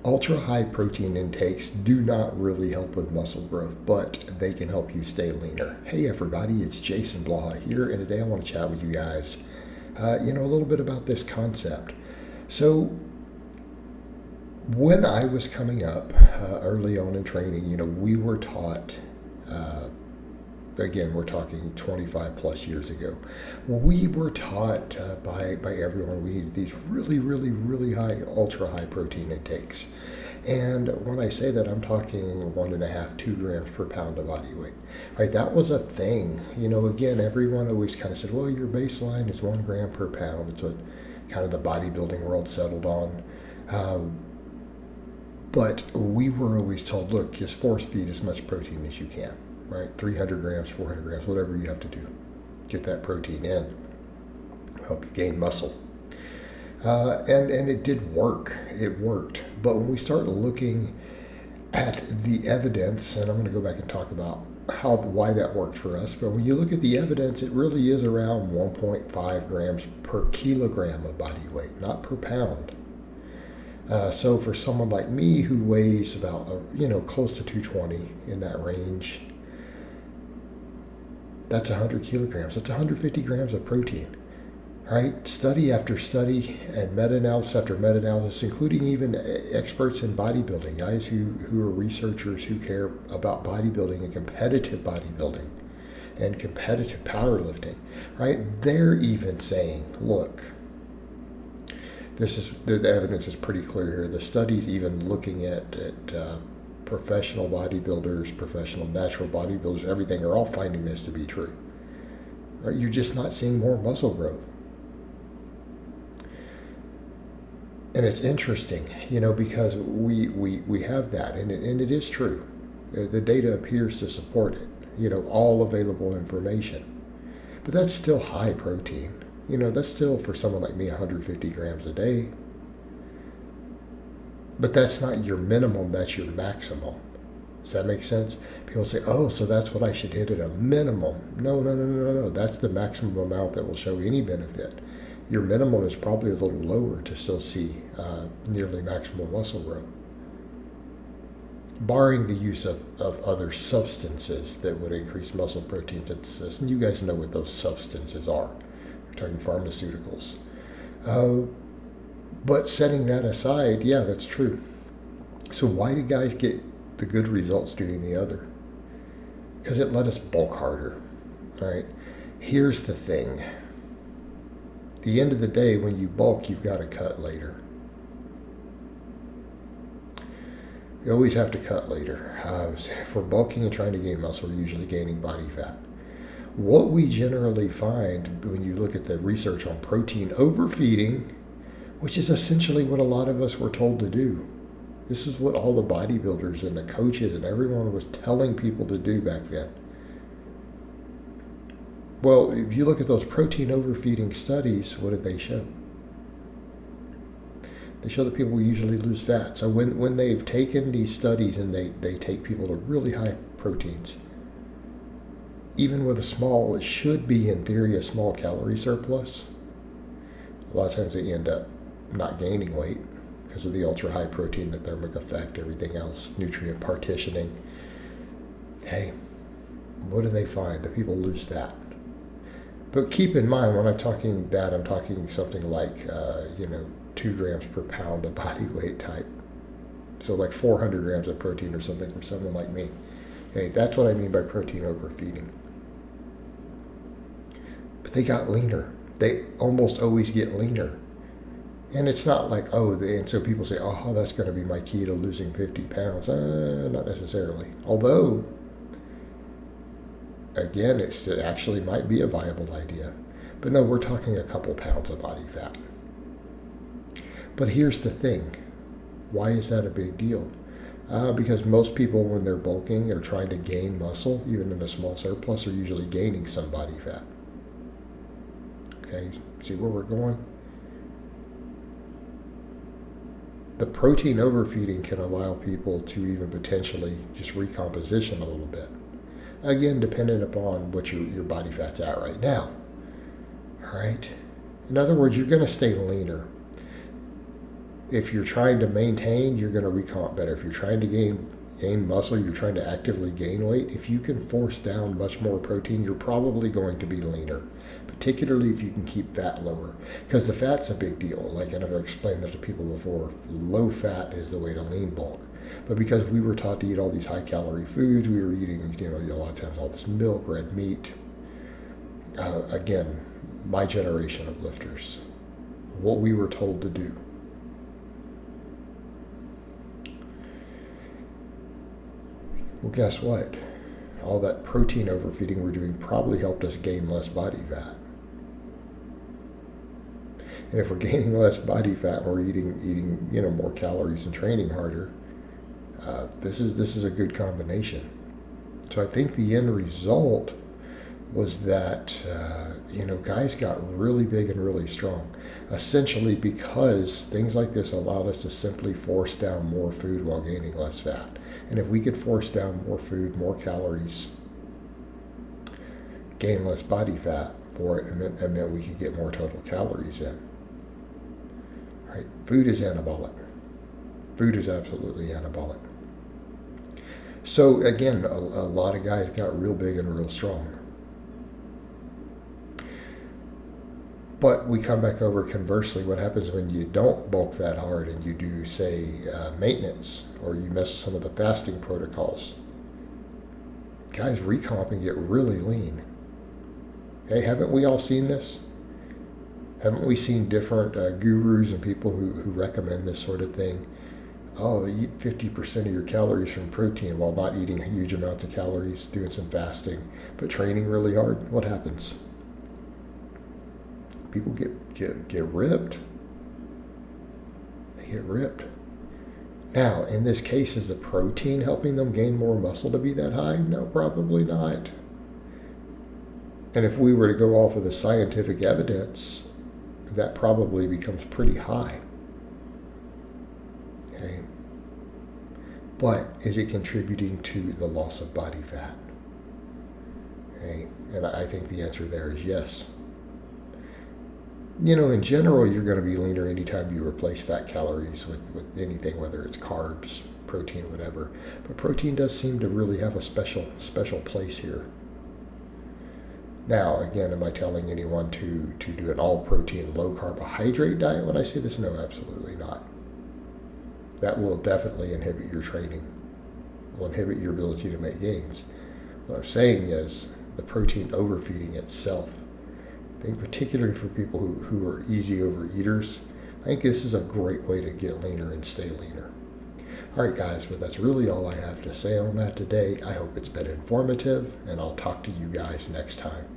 Ultra high protein intakes do not really help with muscle growth, but they can help you stay leaner. Hey everybody, it's Jason Blaha here, and today I want to chat with you guys, a little bit about this concept. So when I was coming up early on in training, we were taught, again, we're talking 25 plus years ago, we were taught by everyone we needed these really, really, really high, ultra high protein intakes. And when I say that, I'm talking 1.5, 2 grams per pound of body weight. Right? That was a thing. Again, everyone always kind of said, well, your baseline is 1 gram per pound. That's what kind of the bodybuilding world settled on. But we were always told, look, just force feed as much protein as you can, right? 300 grams, 400 grams, whatever you have to do. Get that protein in, help you gain muscle. And it did work. It worked. But when we start looking at the evidence, and I'm going to go back and talk about why that worked for us, but when you look at the evidence, it really is around 1.5 grams per kilogram of body weight, not per pound. So for someone like me who weighs about, close to 220 in that range, that's 100 kilograms. That's 150 grams of protein, right? Study after study and meta-analysis after meta-analysis, including even experts in bodybuilding, guys who are researchers who care about bodybuilding and competitive bodybuilding and competitive powerlifting, right? They're even saying, look, the evidence is pretty clear here. The studies even looking at professional bodybuilders, professional natural bodybuilders, everything are all finding this to be true. Right? You're just not seeing more muscle growth. And it's interesting, because we have that, and it is true. The data appears to support it, all available information. But that's still high protein. That's still, for someone like me, 150 grams a day. But that's not your minimum, that's your maximum. Does that make sense? People say, oh, so that's what I should hit at a minimum. No. That's the maximum amount that will show any benefit. Your minimum is probably a little lower to still see nearly maximal muscle growth, barring the use of other substances that would increase muscle protein synthesis. And you guys know what those substances are. We're talking pharmaceuticals. But setting that aside, yeah, that's true. So why do guys get the good results doing the other? Because it let us bulk harder, right? Here's the thing. At the end of the day, when you bulk, you've got to cut later. You always have to cut later. For bulking and trying to gain muscle, we're usually gaining body fat. What we generally find when you look at the research on protein overfeeding, which is essentially what a lot of us were told to do. This is what all the bodybuilders and the coaches and everyone was telling people to do back then. Well, if you look at those protein overfeeding studies, what did they show? They show that people usually lose fat. So when they've taken these studies and they take people to really high proteins, even with it should be in theory a small calorie surplus, a lot of times they end up not gaining weight because of the ultra high protein, the thermic effect, everything else, nutrient partitioning. Hey, what do they find? The people lose fat. But keep in mind, when I'm talking that, I'm talking something like, 2 grams per pound of body weight type. So like 400 grams of protein or something for someone like me. Okay, that's what I mean by protein overfeeding. But they got leaner. They almost always get leaner. And it's not like, and so people say, oh, that's going to be my key to losing 50 pounds. Not necessarily. Although, again, it actually might be a viable idea. But no, we're talking a couple pounds of body fat. But here's the thing. Why is that a big deal? Because most people, when they're bulking or trying to gain muscle, even in a small surplus, are usually gaining some body fat. Okay, see where we're going? The protein overfeeding can allow people to even potentially just recomposition a little bit. Again, dependent upon what your body fat's at right now. All right? In other words, you're going to stay leaner. If you're trying to maintain, you're going to recomp better. If you're trying to gain muscle, you're trying to actively gain weight, if you can force down much more protein, you're probably going to be leaner, particularly if you can keep fat lower. Because the fat's a big deal. Like I've explained that to people before, low fat is the way to lean bulk. But because we were taught to eat all these high calorie foods, we were eating, a lot of times all this milk, red meat. Again, my generation of lifters, what we were told to do. Well, guess what? All that protein overfeeding we're doing probably helped us gain less body fat. And if we're gaining less body fat, we're eating more calories and training harder. This is a good combination. So I think the end result was that guys got really big and really strong, essentially because things like this allowed us to simply force down more food while gaining less fat. And if we could force down more food, more calories, gain less body fat for it, it meant we could get more total calories in. Right? Food is anabolic. Food is absolutely anabolic. So again, a lot of guys got real big and real strong. But we come back over conversely, what happens when you don't bulk that hard and you do, say, maintenance, or you mess with some of the fasting protocols? Guys recomp and get really lean. Hey, haven't we all seen this? Haven't we seen different gurus and people who recommend this sort of thing? Oh, eat 50% of your calories from protein while not eating huge amounts of calories, doing some fasting, but training really hard. What happens? People get ripped. They get ripped. Now, in this case, is the protein helping them gain more muscle to be that high? No, probably not. And if we were to go off of the scientific evidence, that probably becomes pretty high. Okay. But is it contributing to the loss of body fat? Okay. And I think the answer there is yes. In general, you're going to be leaner anytime you replace fat calories with anything, whether it's carbs, protein, whatever. But protein does seem to really have a special place here. Now, again, am I telling anyone to do an all-protein, low-carbohydrate diet when I say this? No, absolutely not. That will definitely inhibit your training, will inhibit your ability to make gains. What I'm saying is the protein overfeeding itself, I think particularly for people who are easy overeaters, I think this is a great way to get leaner and stay leaner. All right, guys, but that's really all I have to say on that today. I hope it's been informative, and I'll talk to you guys next time.